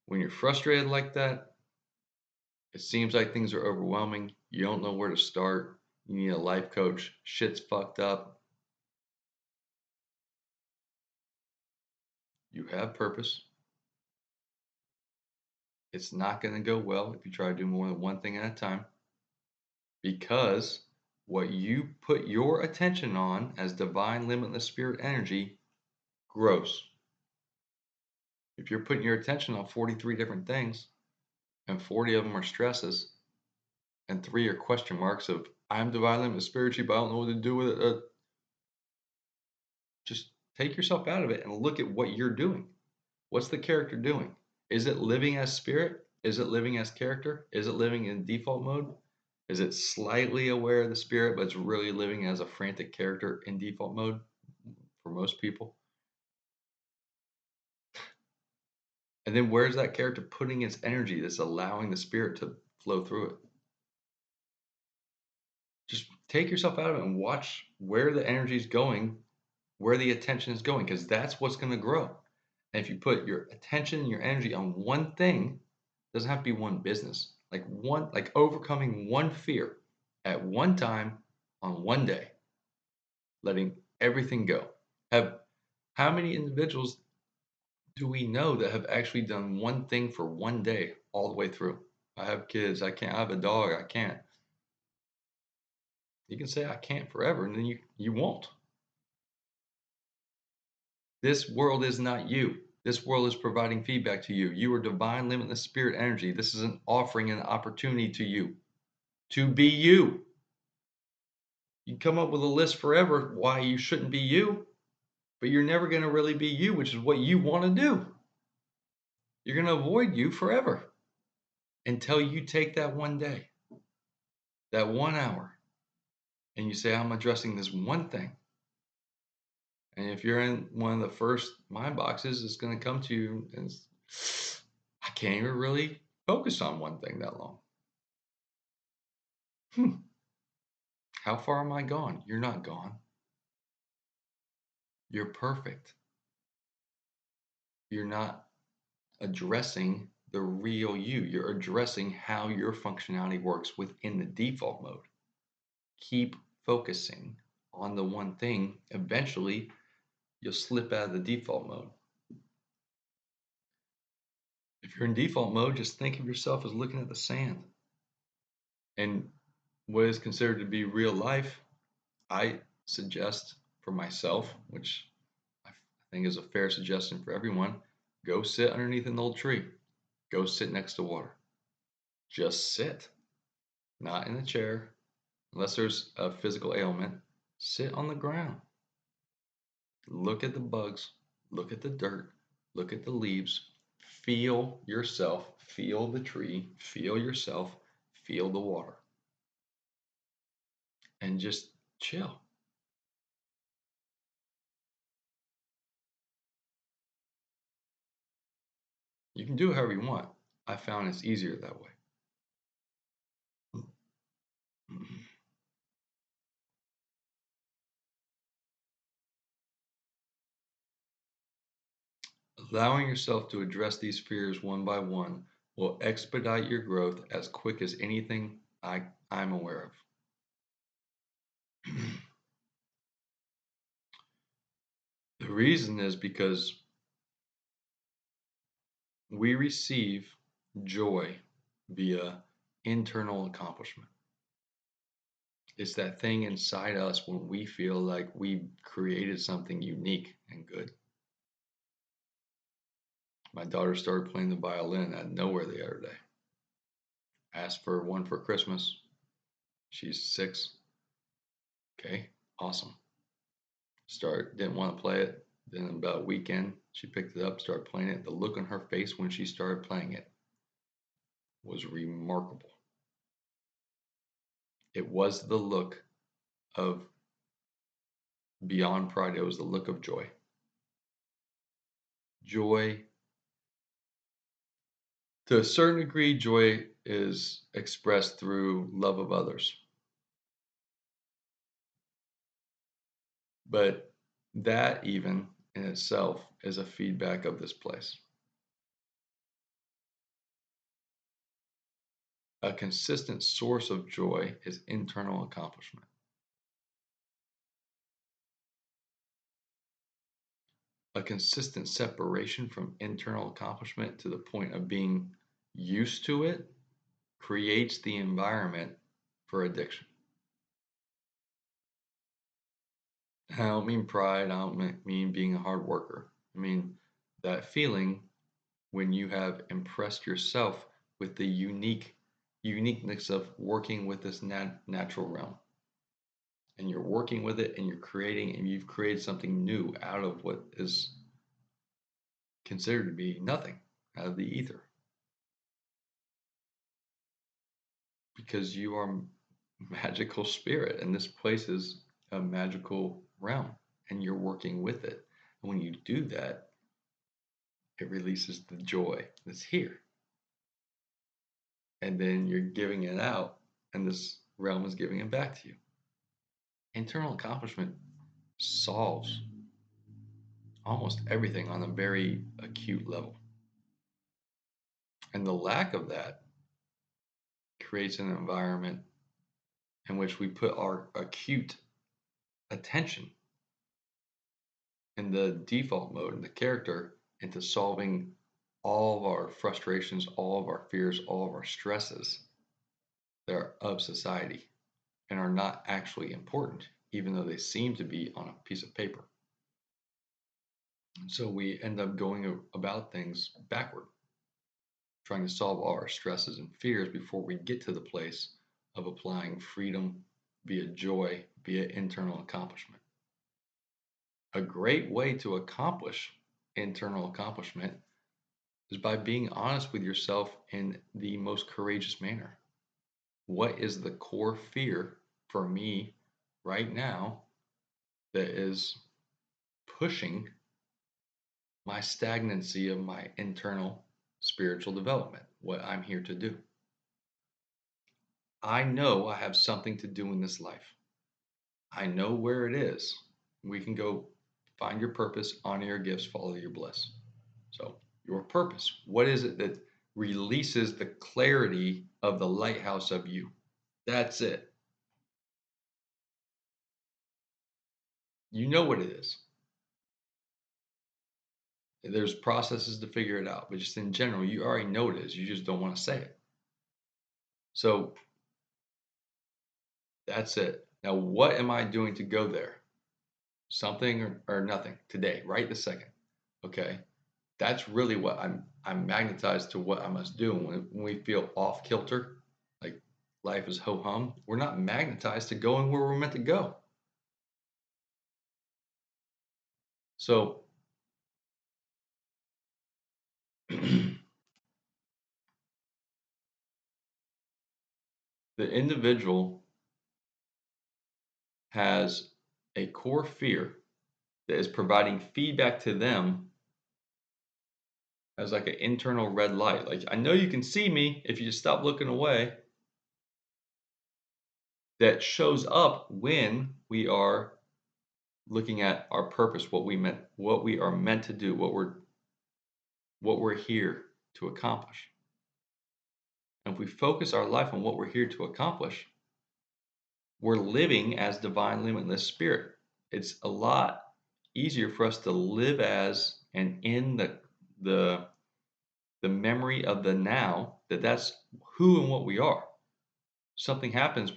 When you're frustrated like that, it seems like things are overwhelming. You don't know where to start. You need a life coach. Shit's fucked up. You have purpose. It's not going to go well if you try to do more than one thing at a time, because what you put your attention on as divine, limitless spirit energy grows. If you're putting your attention on 43 different things and 40 of them are stresses and 3 are question marks of, I'm divine, limitless spiritually, but I don't know what to do with it. Just take yourself out of it and look at what you're doing. What's the character doing? Is it living as spirit? Is it living as character? Is it living in default mode? Is it slightly aware of the spirit, but it's really living as a frantic character in default mode for most people? And then where's that character putting its energy that's allowing the spirit to flow through it? Just take yourself out of it and watch where the energy is going, where the attention is going, because that's what's going to grow. And if you put your attention and your energy on one thing, it doesn't have to be one business, like overcoming one fear at one time on one day, letting everything go. Have How many individuals do we know that have actually done one thing for one day all the way through? I have kids, I can't. I have a dog, I can't. You can say I can't forever, and then you won't. This world is not you. This world is providing feedback to you. You are divine, limitless spirit energy. This is an offering an opportunity to you to be you. You can come up with a list forever why you shouldn't be you, but you're never going to really be you, which is what you want to do. You're going to avoid you forever until you take that one day, that 1 hour, and you say, I'm addressing this one thing. And if you're in one of the first mind boxes, it's going to come to you and I can't even really focus on one thing that long. Hmm, how far am I gone? You're not gone. You're perfect. You're not addressing the real you. You're addressing how your functionality works within the default mode. Keep focusing on the one thing. Eventually, you'll slip out of the default mode. If you're in default mode, just think of yourself as looking at the sand. And what is considered to be real life, I suggest for myself, which I think is a fair suggestion for everyone, go sit underneath an old tree. Go sit next to water. Just sit, not in a chair, unless there's a physical ailment. Sit on the ground. Look at the bugs. Look at the dirt. Look at the leaves. Feel yourself. Feel the tree. Feel yourself. Feel the water. And just chill. You can do it however you want. I found it's easier that way. Allowing yourself to address these fears one by one will expedite your growth as quick as anything I'm aware of. The reason is because we receive joy via internal accomplishment. It's that thing inside us when we feel like we created something unique and good. My daughter started playing the violin out of nowhere the other day. Asked for one for Christmas. She's 6. Okay, awesome. Didn't want to play it. Then about a weekend, she picked it up, started playing it. The look on her face when she started playing it was remarkable. It was the look of beyond pride. It was the look of joy. Joy, to a certain degree, joy is expressed through love of others. But that, even in itself, is a feedback of this place. A consistent source of joy is internal accomplishment. A consistent separation from internal accomplishment to the point of being used to it creates the environment for addiction. I don't mean pride, I don't mean being a hard worker. I mean that feeling when you have impressed yourself with the uniqueness of working with this natural realm. And you're working with it and you're creating, and you've created something new out of what is considered to be nothing, out of the ether. Because you are magical spirit and this place is a magical realm and you're working with it. And when you do that, it releases the joy that's here. And then you're giving it out, and this realm is giving it back to you. Internal accomplishment solves almost everything on a very acute level. And the lack of that creates an environment in which we put our acute attention in the default mode in the character into solving all of our frustrations, all of our fears, all of our stresses that are of society and are not actually important, even though they seem to be on a piece of paper. So we end up going about things backward, trying to solve all our stresses and fears before we get to the place of applying freedom via joy, via internal accomplishment. A great way to accomplish internal accomplishment is by being honest with yourself in the most courageous manner. What is the core fear for me right now that is pushing my stagnancy of my internal spiritual development, what I'm here to do? I know I have something to do in this life. I know where it is. We can go find your purpose, honor your gifts, follow your bliss. So, your purpose, what is it that releases the clarity of the lighthouse of you? That's it. You know what it is. There's processes to figure it out, but just in general, you already know what it is. You just don't want to say it. So, that's it. Now, what am I doing to go there? Something or nothing today, right this second. Okay. That's really what I'm magnetized to what I must do. When we feel off kilter, like life is ho hum, we're not magnetized to going where we're meant to go. So the individual has a core fear that is providing feedback to them as like an internal red light. Like, I know you can see me if you just stop looking away. That shows up when we are looking at our purpose, what we are meant to do, what we're here to accomplish. And if we focus our life on what we're here to accomplish, we're living as divine limitless spirit. It's a lot easier for us to live as and in the the memory of the now, that's who and what we are. Something happens,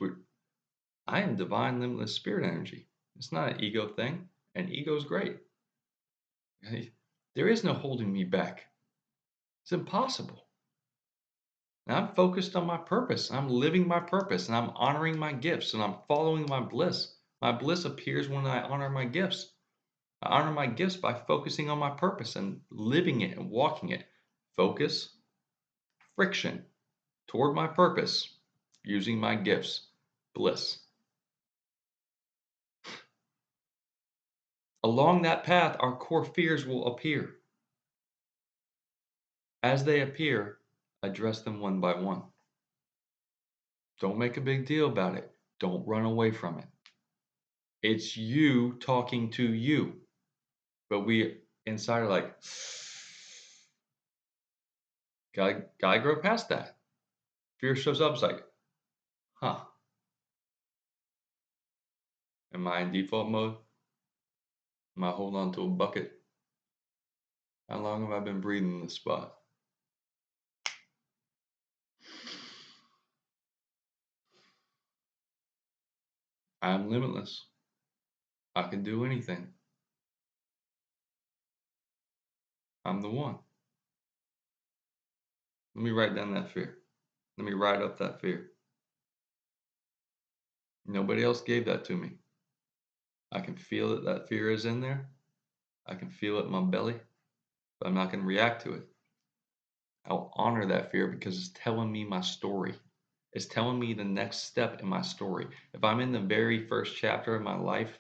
I am divine limitless spirit energy. It's not an ego thing. And ego is great. There is no holding me back. It's impossible. And I'm focused on my purpose. I'm living my purpose and I'm honoring my gifts and I'm following my bliss. My bliss appears when I honor my gifts. I honor my gifts by focusing on my purpose and living it and walking it. Focus, friction toward my purpose, using my gifts, bliss. Along that path, our core fears will appear. As they appear, address them one by one. Don't make a big deal about it. Don't run away from it. It's you talking to you. But we inside are like, gotta grow past that. Fear shows up, it's like, huh, am I in default mode? Am I holding on to a bucket? How long have I been breathing in this spot? I'm limitless. I can do anything. I'm the one. Let me write down that fear. Let me write up that fear. Nobody else gave that to me. I can feel that fear is in there. I can feel it in my belly, but I'm not going to react to it. I'll honor that fear because it's telling me my story. It's telling me the next step in my story. If I'm in the very first chapter of my life,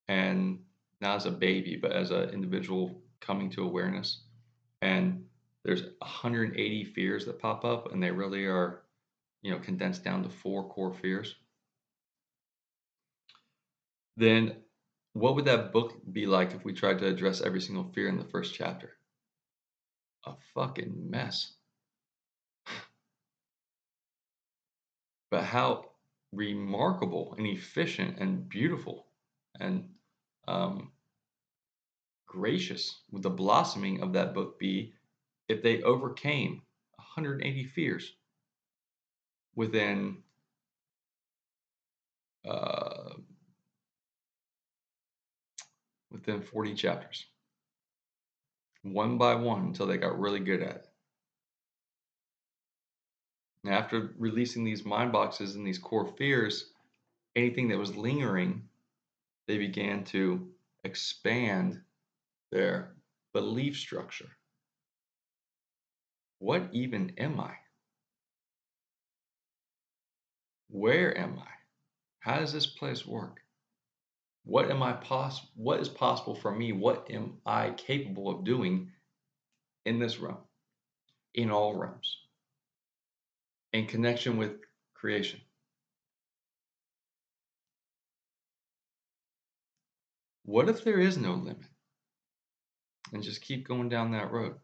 and not as a baby, but as an individual coming to awareness, and there's 180 fears that pop up, and they really are, condensed down to 4 core fears, then what would that book be like if we tried to address every single fear in the first chapter? A fucking mess. But how remarkable and efficient and beautiful and um, gracious would the blossoming of that book be if they overcame 180 fears within uh, within 40 chapters, one by one, until they got really good at it. And after releasing these mind boxes and these core fears, anything that was lingering, they began to expand their belief structure. What even am I? Where am I? How does this place work? What is possible for me? What am I capable of doing in this realm, in all realms, in connection with creation. What if there is no limit and just keep going down that road?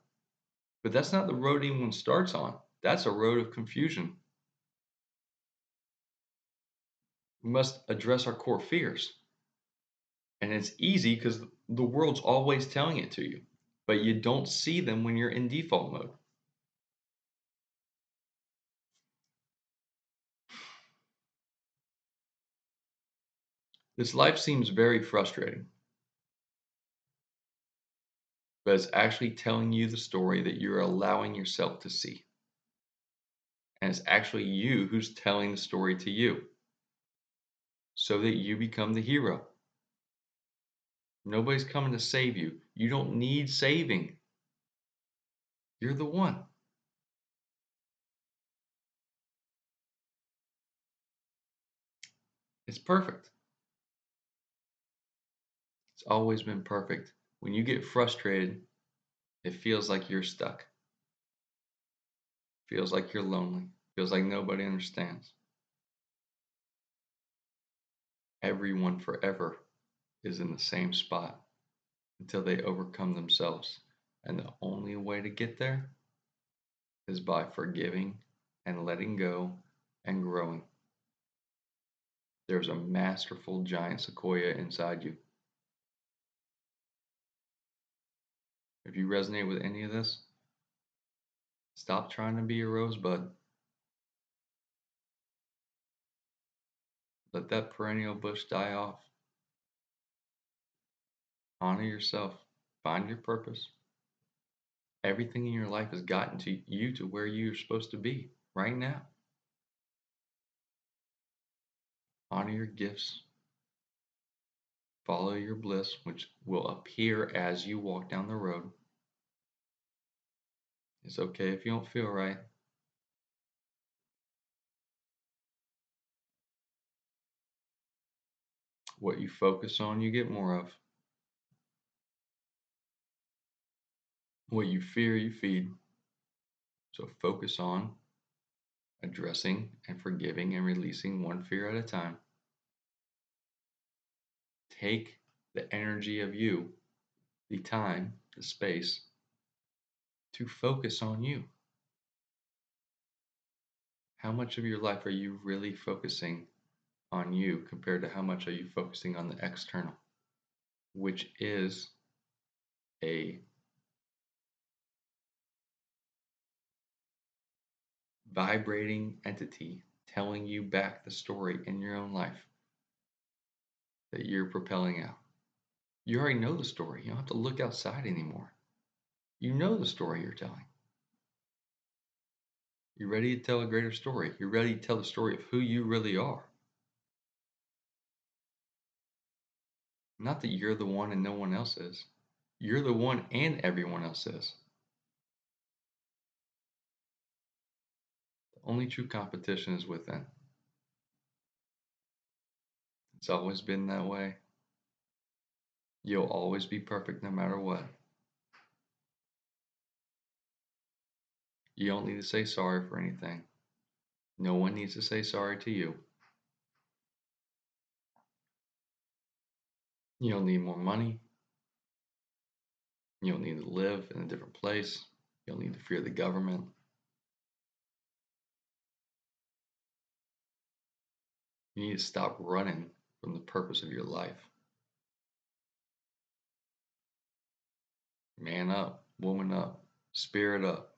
But that's not the road anyone starts on. That's a road of confusion. We must address our core fears. And it's easy because the world's always telling it to you, but you don't see them when you're in default mode. This life seems very frustrating, but it's actually telling you the story that you're allowing yourself to see. And it's actually you who's telling the story to you so that you become the hero. Nobody's coming to save you. You don't need saving. You're the one. It's perfect. It's always been perfect. When you get frustrated, it feels like you're stuck. Feels like you're lonely. Feels like nobody understands. Everyone forever is in the same spot until they overcome themselves. And the only way to get there is by forgiving and letting go and growing. There's a masterful giant sequoia inside you. If you resonate with any of this, stop trying to be a rosebud. Let that perennial bush die off. Honor yourself. Find your purpose. Everything in your life has gotten to you to where you're supposed to be right now. Honor your gifts. Follow your bliss, which will appear as you walk down the road. It's okay if you don't feel right. What you focus on, you get more of. What you fear, you feed. So focus on addressing and forgiving and releasing one fear at a time. Take the energy of you, the time, the space to focus on you. How much of your life are you really focusing on you compared to how much are you focusing on the external, which is a vibrating entity telling you back the story in your own life that you're propelling out. You already know the story. You don't have to look outside anymore. You know the story you're telling. You're ready to tell a greater story. You're ready to tell the story of who you really are. Not that you're the one and no one else is. You're the one and everyone else is. The only true competition is within. It's always been that way. You'll always be perfect no matter what. You don't need to say sorry for anything. No one needs to say sorry to you. You don't need more money. You don't need to live in a different place. You don't need to fear the government. You need to stop running from the purpose of your life. Man up, woman up, spirit up,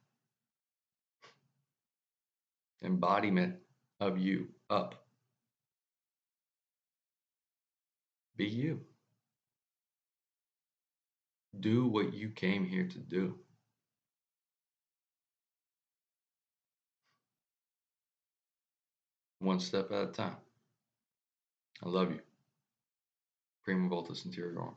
embodiment of you up. Be you. Do what you came here to do. One step at a time. I love you. Prima Voltus Interior.